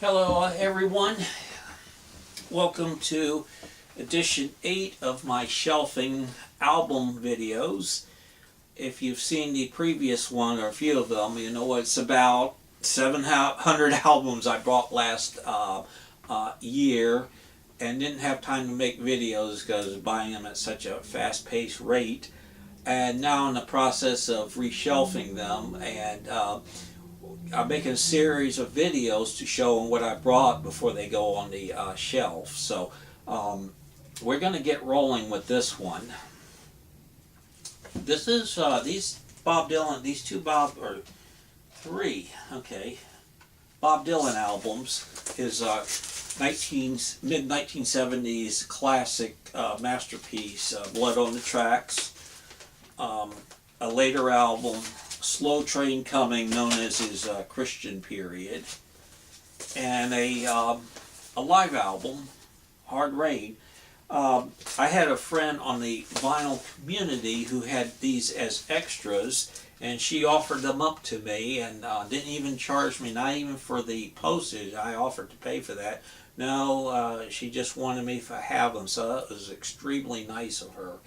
Hello everyone, welcome to edition 8 of my shelving album videos. If you've seen the previous one or a few of them, you know it's about 700 albums I bought last year and didn't have time to make videos because I was buying them at such a fast-paced rate, and now in the process of reshelving them, and I'm making a series of videos to show them what I brought before they go on the shelf. So we're going to get rolling with this one. This is these Bob Dylan, these two Bob, or three, okay, Bob Dylan albums is mid 1970s classic masterpiece, Blood on the Tracks. A later album, Slow Train Coming, known as his Christian period, and a live album, Hard Rain. I had a friend on the vinyl community who had these as extras, and she offered them up to me and didn't even charge me, not even for the postage. I offered to pay for that. No, she just wanted me to have them, so that was extremely nice of her.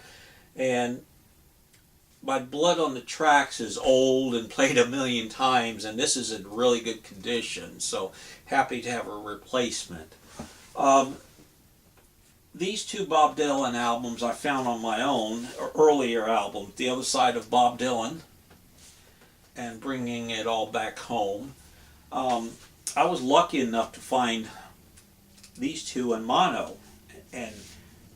And my Blood on the Tracks is old and played a million times, and this is in really good condition, so happy to have a replacement. These two Bob Dylan albums I found on my own, or earlier albums, The Other Side of Bob Dylan, and Bringing It All Back Home. I was lucky enough to find these two in mono, and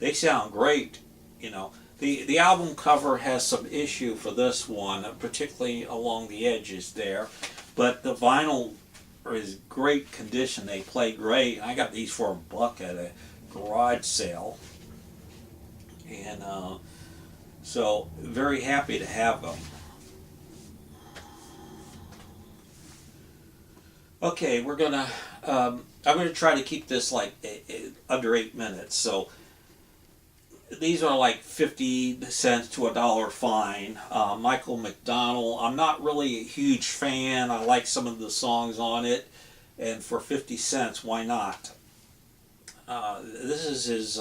they sound great, you know. The album cover has some issue for this one, particularly along the edges there, but the vinyl is great condition. They play great. I got these for $1 at a garage sale, and so very happy to have them. Okay, we're gonna I'm gonna try to keep this like under 8 minutes. So these are like 50 cents to $1 fine. Michael McDonald, I'm not really a huge fan. I like some of the songs on it, and for 50 cents, why not? This is his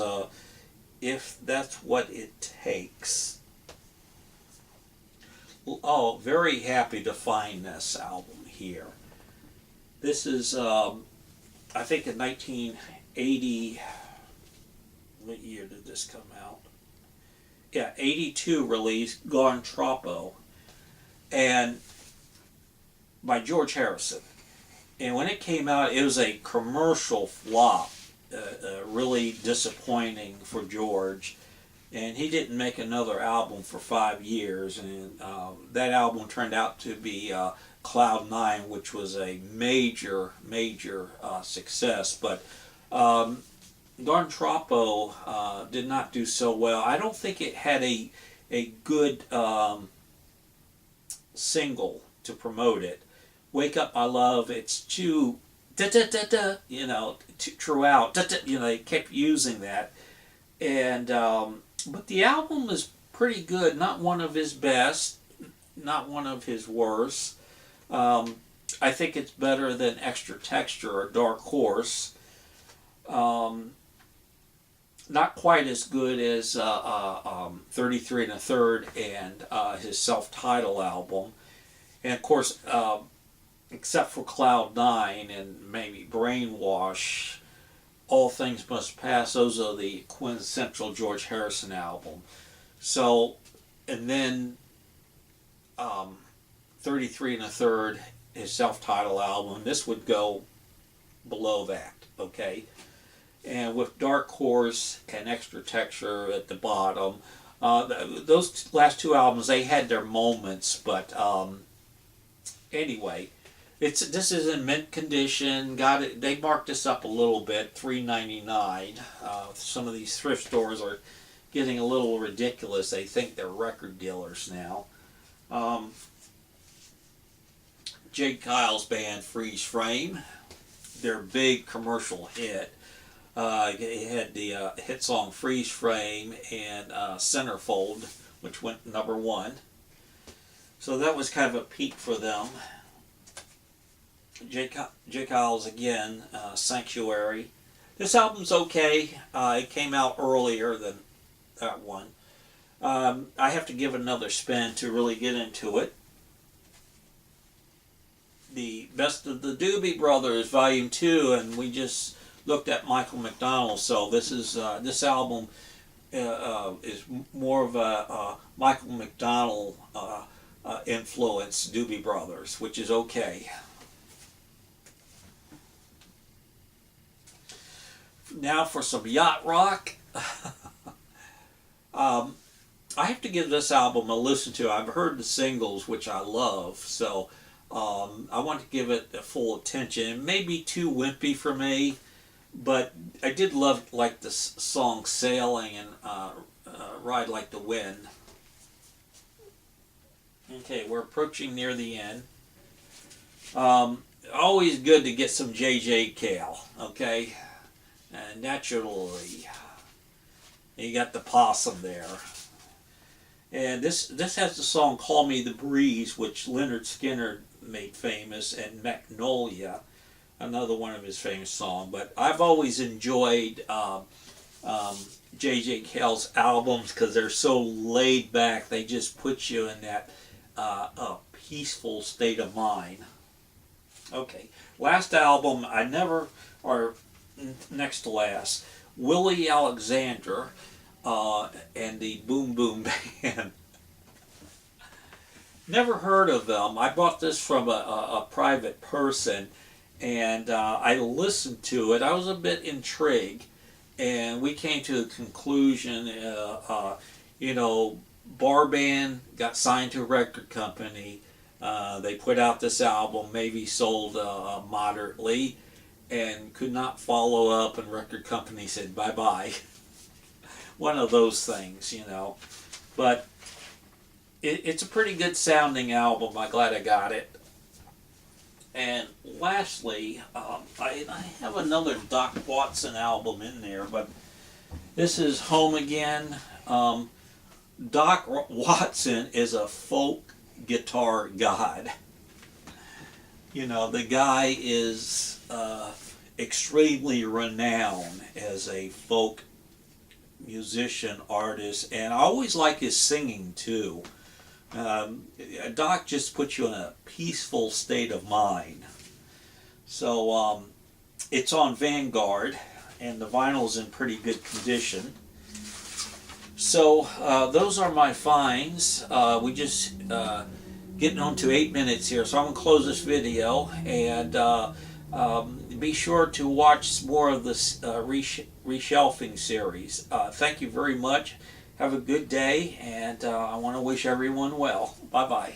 If That's What It Takes. Oh, very happy to find this album here. This is, I think in 1980, what year did this come out? Yeah, 82 release, Gone Troppo, and by George Harrison. And when it came out, it was a commercial flop, really disappointing for George. And he didn't make another album for 5 years, and that album turned out to be Cloud 9, which was a major success. But Gone Troppo did not do so well. I don't think it had a good single to promote it. Wake Up My Love, it's too da-da-da-da, you know, throughout, you know, they kept using that. And but the album is pretty good, not one of his best, not one of his worst. I think it's better than Extra Texture or Dark Horse. Not quite as good as 33 1/3 and his self-titled album. And of course, except for Cloud 9 and maybe Brainwash, All Things Must Pass, those are the quintessential George Harrison album. So, and then 33 1/3, his self-titled album, this would go below that, okay? And with Dark Horse and Extra Texture at the bottom, those last two albums, they had their moments, but anyway, this is in mint condition. Got it. They marked this up a little bit, $3.99. Some of these thrift stores are getting a little ridiculous. They think they're record dealers now. Geils band Freeze Frame, their big commercial hit. It had the hit song Freeze Frame and Centerfold, which went #1. So that was kind of a peak for them. Geils again, Sanctuary. This album's okay. It came out earlier than that one. I have to give it another spin to really get into it. The Best of the Doobie Brothers, Volume 2, and we just looked at Michael McDonald, so this album is more of a Michael McDonald influence Doobie Brothers, which is okay. Now for some Yacht Rock. I have to give this album a listen to. I've heard the singles, which I love, so I want to give it a full attention. It may be too wimpy for me, but I did like the song Sailing and Ride Like the Wind. Okay, we're approaching near the end. Always good to get some Cale, okay? And naturally, you got the possum there. And this has the song Call Me the Breeze, which Leonard Skinner made famous, and Magnolia, another one of his famous songs. But I've always enjoyed Cale's albums because they're so laid back. They just put you in that peaceful state of mind. Okay, last album, next to last, Willie Alexandra and the Boom Boom Band. Never heard of them. I bought this from a private person, and I listened to it. I was a bit intrigued, and we came to a conclusion. Bar band, got signed to a record company. They put out this album, maybe sold moderately, and could not follow up, and record company said bye-bye. One of those things, But it's a pretty good sounding album. I'm glad I got it. And lastly, I have another Doc Watson album in there, but this is Home Again. Doc Watson is a folk guitar god. The guy is extremely renowned as a folk musician, artist, and I always like his singing too. Doc just puts you in a peaceful state of mind. So it's on Vanguard, and the vinyl's in pretty good condition. So those are my finds. We just getting on to 8 minutes here, so I'm going to close this video, and be sure to watch more of this reshelving series. Thank you very much. Have a good day, and I want to wish everyone well. Bye-bye.